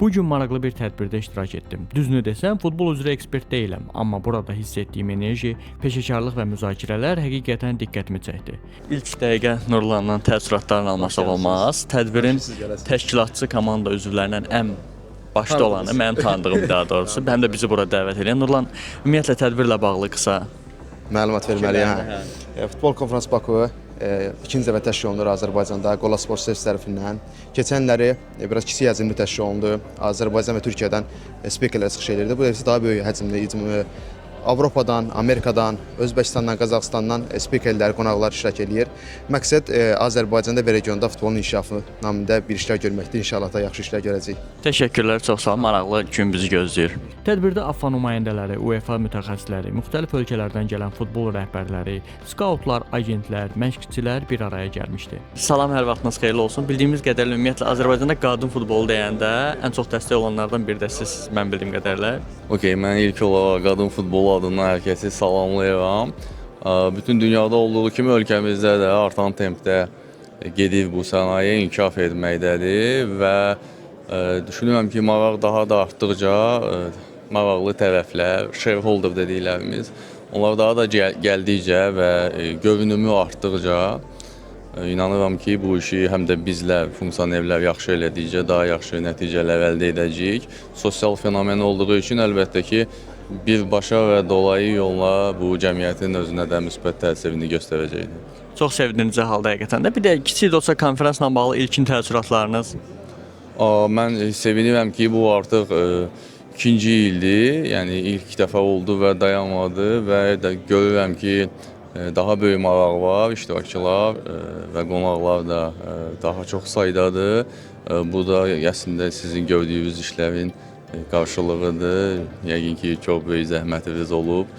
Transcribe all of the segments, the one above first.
Bu gün maraqlı bir tədbirdə iştirak etdim. Düzünü desəm, futbol üzrə ekspert deyiləm, amma burada hiss etdiyim enerji, peşəkarlıq və müzakirələr həqiqətən diqqətimi çəkdi. İlk dəqiqə Nurlandan təəssüratlarını almasaq olmaz. Tədbirin təşkilatçı komanda üzvlərindən ən başda olanı, mənim tanıdığım daha doğrusu, həm də bizi bura dəvət edən Nurlan, ümumiyyətlə tədbirlə bağlı qısa məlumat verməliyəm. Futbol konfrans Baku ikinci dəfə təşkil olunur Azərbaycanda Qola Sport Servis tərəfindən. Keçən illəri biraz kiçik həcmli təşkil olundu. Azərbaycan və Türkiyədən spikerlər çıxış edirdi. Bu dəfə daha böyük həcmli Avropadan, Amerikadan, Özbəkistandan, Qazaxıstandan spikerlər, qonaqlar iştirak edir. Məqsəd Azərbaycanda və regionda futbolun inkişafı namında bir işlər görməkdir. İnşallah da yaxşı işlər görəcəyik. Təşəkkürlər, çox sağ olun. Maraqlı gün bizi gözləyir. Tədbirdə AFFA nümayəndələri, UEFA mütəxəssisləri, müxtəlif ölkələrdən gələn futbol rəhbərləri, skautlar, agentlər, məşqçilər bir araya gəlmişdi. Salam, hər vaxtınız xeyirli olsun. Bildiyimiz qədərilə ümumiyyətlə Azərbaycanda qadın futbolu deyəndə ən çox dəstək olanlardan biri də siz, mən bildiyim qədərilə. Okey, mən ilk olaraq qadın futbolu adından hər kəsi salamlayıram. Bütün dünyada olduğu kimi ölkəmizdə də artan tempdə gedir bu sənaye inkişaf etməkdədir və düşünürəm ki, maraq daha da artdıqca maraqlı tərəflər, shareholder dediklərimiz, onlar daha da gəldikcə və görünümü artdıqca inanıram ki, bu işi həm də bizlər, funksionerlər yaxşı elədikcə daha yaxşı nəticələr əldə edəcəyik. Sosial fenomen olduğu üçün əlbəttə ki, birbaşa və dolayı yolla bu cəmiyyətin özünə də müsbət təsirini göstərəcəkdir. Çox sevindirici halda həqiqətən də. Bir də kiçik də olsa konferansla bağlı ilkin təəssüratlarınız? Mən sevinirəm ki, bu artıq ikinci ildir. Yəni ilk dəfə oldu və dayanmadı və görürəm ki, daha böyük maraq var, iştirakçılar və qonaqlar da daha çox saydadır. Bu da əslində sizin gördüyünüz işlərin qarşılığıdır. Yəqin ki, çox böyük zəhmətiniz olub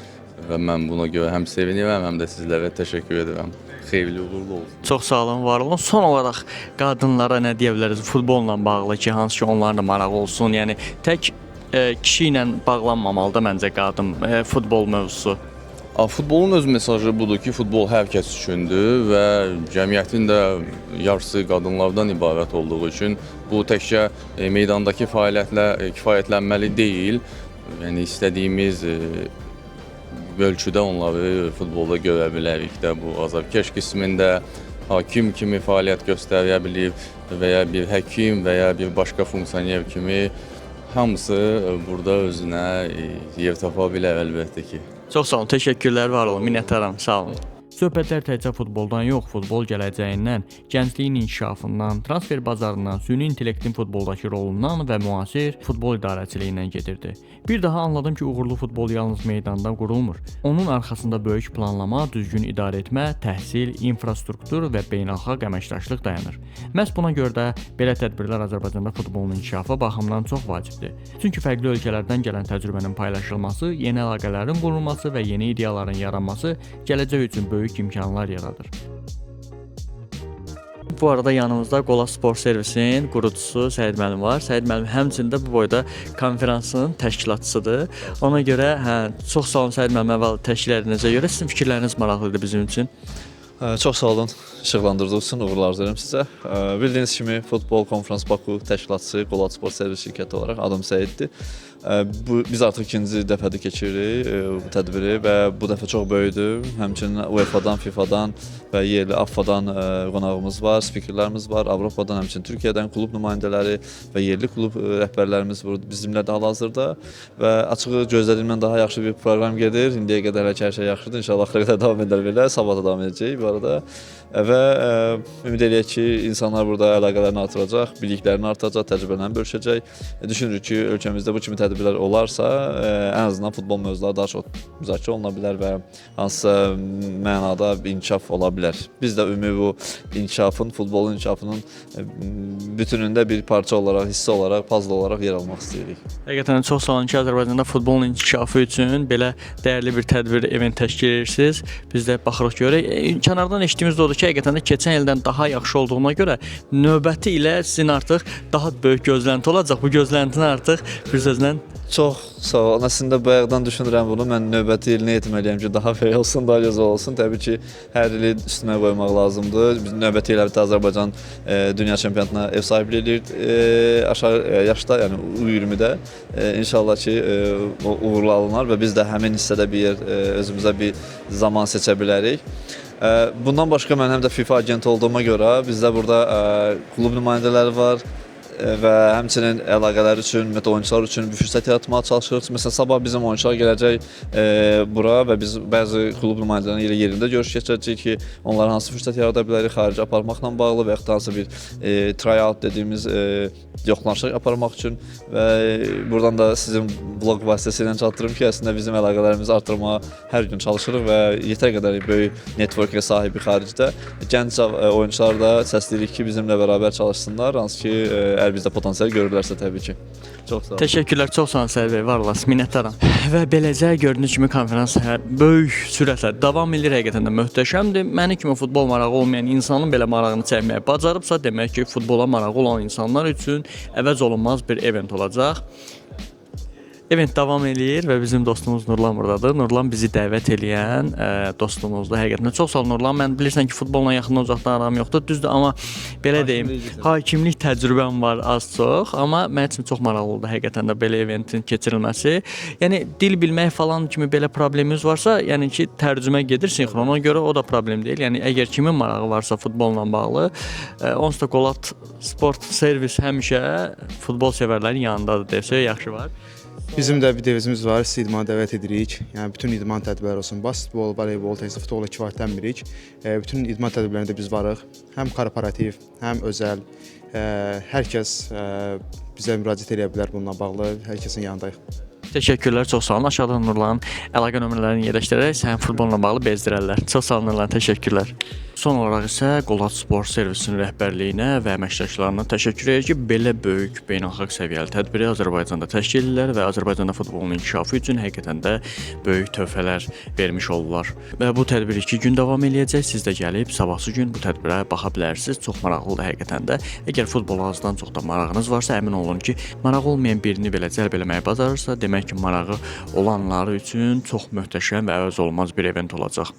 və mən buna görə həm sevinirəm, həm də sizlərə təşəkkür edirəm. Xeyirli uğurlu olsun. Çox sağ olun, var olun. Son olaraq qadınlara nə deyə biləriz futbolla bağlı ki, hansı ki onların da marağı olsun. Yəni tək kişi ilə bağlanmamalıdır məncə qadın futbol mövzusu. Futbolun öz mesajı budur ki, futbol hər kəs üçündür və cəmiyyətin də yarısı qadınlardan ibarət olduğu üçün bu təkcə meydandakı fəaliyyətlə kifayətlənməli deyil. Yəni istədiyimiz ölçüdə onları futbolda görə bilərik də. Bu azarkeş qismində hakim kimi fəaliyyət göstərə bilir və ya bir həkim və ya bir başqa funksioner kimi hamısı burada özünə yer tapa bilər əlbəttə ki. Çox sağ olun, təşəkkürlər, var olun, minnətdaram, sağ olun. Söhbətlər təkcə futboldan yox, futbol gələcəyindən, gəncliyin inkişafından, transfer bazarından, süni intellektin futboldakı rolundan və müasir futbol idarəçiliyindən gedirdi. Bir daha anladım ki, uğurlu futbol yalnız meydanda qurulmur. Onun arxasında böyük planlama, düzgün idarə etmə, təhsil, infrastruktur və beynəlxalq əməkdaşlıq dayanır. Məhz buna görə də belə tədbirlər Azərbaycanda futbolun inkişafı baxımından çox vacibdir. Çünki fərqli ölkələrdən gələn təcrübənin paylaşılması, yeni əlaqələrin qurulması və yeni ideyaların yaranması gələcək üçün böyük imkanlar yaradır. Bu arada yanımızda Qola Sport Servisin qurucusu Səid müəllim var. Səid müəllim həmçinin də bu boyda konferansın təşkilatçısıdır. Ona görə çox sağ olun Səid müəllim, əvvəl təşkil edilənizə görə sizin fikirləriniz maraqlıdır bizim üçün. Çox sağ olun, işıqlandırdığınız üçün uğurlar dilərim sizə. Bildiyiniz kimi Futbol Konferans Baku təşkilatçısı Qola Sport Servis şirkəti olaraq adım Səiddir. Biz artıq ikinci dəfədir keçiririk bu tədbiri və bu dəfə çox böyükdür. Həmçinin UEFA-dan, FIFA-dan və yerli AFFA-dan qonağımız var, spikerlərimiz var. Avropadan, həmçinin Türkiyədən klub nümayəndələri və yerli klub rəhbərlərimiz bizimlədir hal-hazırda və açığı gözlədiyimdən daha yaxşı bir proqram gedir. İndiyə qədər hər şey yaxşıdır. İnşallah axıra qədər davam edər belə. Sabah da davam edəcək bu arada. Və ümid eləyək ki, insanlar burada əlaqələrini artıracaq, biliklərini artacaq, təcrübələrini bölüşəcək. Düşünürük ki, ölkəmizdə bu kimi tədbirlər olarsa, ən azından futbol mövzuları daha çox müzakirə oluna bilər və hansısa mənada inkişaf ola bilər. Biz də ümumi bu inkişafın, futbolun inkişafının bütünündə bir parça olaraq, hissə olaraq, puzzle olaraq yer almaq istəyirik. Həqiqətən çox sağ olun ki, Azərbaycanda futbolun inkişafı üçün belə dəyərli bir tədbir, event təşkil edirsiniz. Biz də baxırıq görək. İmkan kənardan eşitdiyimiz də odur ki, həqiqətən də keçən ildən daha yaxşı olduğuna görə növbəti ilə sizin artıq daha böyük gözlənti olacaq. Bu gözləntini artıq bir sözlə Çox sağ ol. Əslində bayaqdan düşünürəm bunu. Mən növbəti il nə etməliyəm ki, daha böyük olsun, daha gözəl olsun. Təbii ki, hər ili üstünə qoymaq lazımdır. Biz növbəti il əlbəttə Azərbaycan dünya çempionatına ev sahibliyi edir. Aşağı yaşda, yəni U20-də inşallah ki, uğurlu alınar və biz də həmin hissədə bir yer özümüzə bir zaman seçə bilərik. Bundan başqa mən həm də FIFA agenti olduğuma görə bizdə burada klub nümayəndələri var və həmçinin əlaqələr üçün, ümumiyyətlə oyunçular üçün bir fürsət yaratmağa çalışırıq. Məsələn, sabah bizim oyunçular gələcək bura və biz bəzi klub nümayəndələri ilə yerində görüş keçirəcəyik ki, onlara hansı fürsət yarada bilərik xaricə aparmaqla bağlı və yaxud da hansı bir tryout dediyimiz yoxlanışlar aparmaq üçün və buradan da sizin blog vasitəsilə çatdırım ki, əslində bizim əlaqələrimizi artırmağa hər gün çalışırıq və yetər qədər böyük networkə sahibi xaricdə gənc oyunçular da səsləyirik ki, bizimlə bərabər çalışsınlar, hansı ki, əgər bizdə potensial görürlərsə təbii ki. Çox sağ olun. Təşəkkürlər, çox sağ olun Sərvər bəy, var olasınız, minnətdaram. Və beləcə gördüyünüz kimi konferans böyük sürətlə davam edir, həqiqətən də möhtəşəmdir. Məni kimi futbol marağı olmayan insanın belə marağını çəkməyə bacarıbsa, demək ki, futbola marağı olan insanlar üçün əvəz olunmaz bir event olacaq. Event davam eləyir və bizim dostumuz Nurlan buradadır. Nurlan bizi dəvət eləyən dostumuzdur. Həqiqətən çox sağ ol Nurlan. Mən bilirsən ki, futbolla yaxından uzaqdan aram yoxdur, düzdür, amma belə deyim, hakimlik təcrübəm var az-çox, amma mənim üçün çox maraqlı oldu həqiqətən də belə eventin keçirilməsi. Yəni dil bilmək falan kimi belə problemimiz varsa, yəni ki, tərcümə gedir sinxron, ona görə o da problem deyil. Yəni əgər kimin marağı varsa futbolla bağlı, onsuz da Qolat Sport Servis həmişə futbol sevərlərin yanındadır desə yaxşı var. Bizim də bir devizimiz var, sizi idmana dəvət edirik. Yəni bütün idman tədbirləri olsun, basketbol, voleybol, tenis, futbola kifayətlənmirik. Bütün idman tədbirlərində biz varıq. Həm korporativ, həm özəl. Hər kəs bizə müraciət edə bilər bununla bağlı. Hər kəsin yanındayıq. Təşəkkürlər, çox sağ olun. Aşağıdan Nurlanın əlaqə nömrələrini yerləşdirərək sənin futbolla bağlı bezdirərlər. Çox sağ olun Nurlan, təşəkkürlər. Son olaraq isə Qolat Sport Servisinin rəhbərliyinə və əməkdaşlarına təşəkkür edir ki, belə böyük beynəlxalq səviyyəli tədbiri Azərbaycanda təşkil edirlər və Azərbaycanda futbolun inkişafı üçün həqiqətən də böyük töhfələr vermiş olurlar. Və bu tədbir 2 gün davam eləyəcək. Siz də gəlib sabahsı gün bu tədbirə baxa bilərsiniz. Çox maraqlıdır həqiqətən də. Əgər futbola azdan çox da marağınız varsa, əmin olun ki, marağı olmayan birini belə cəlb eləməyi bacarırsa, demək ki, marağı olanlar üçün çox möhtəşəm və əvəz olunmaz bir event olacaq.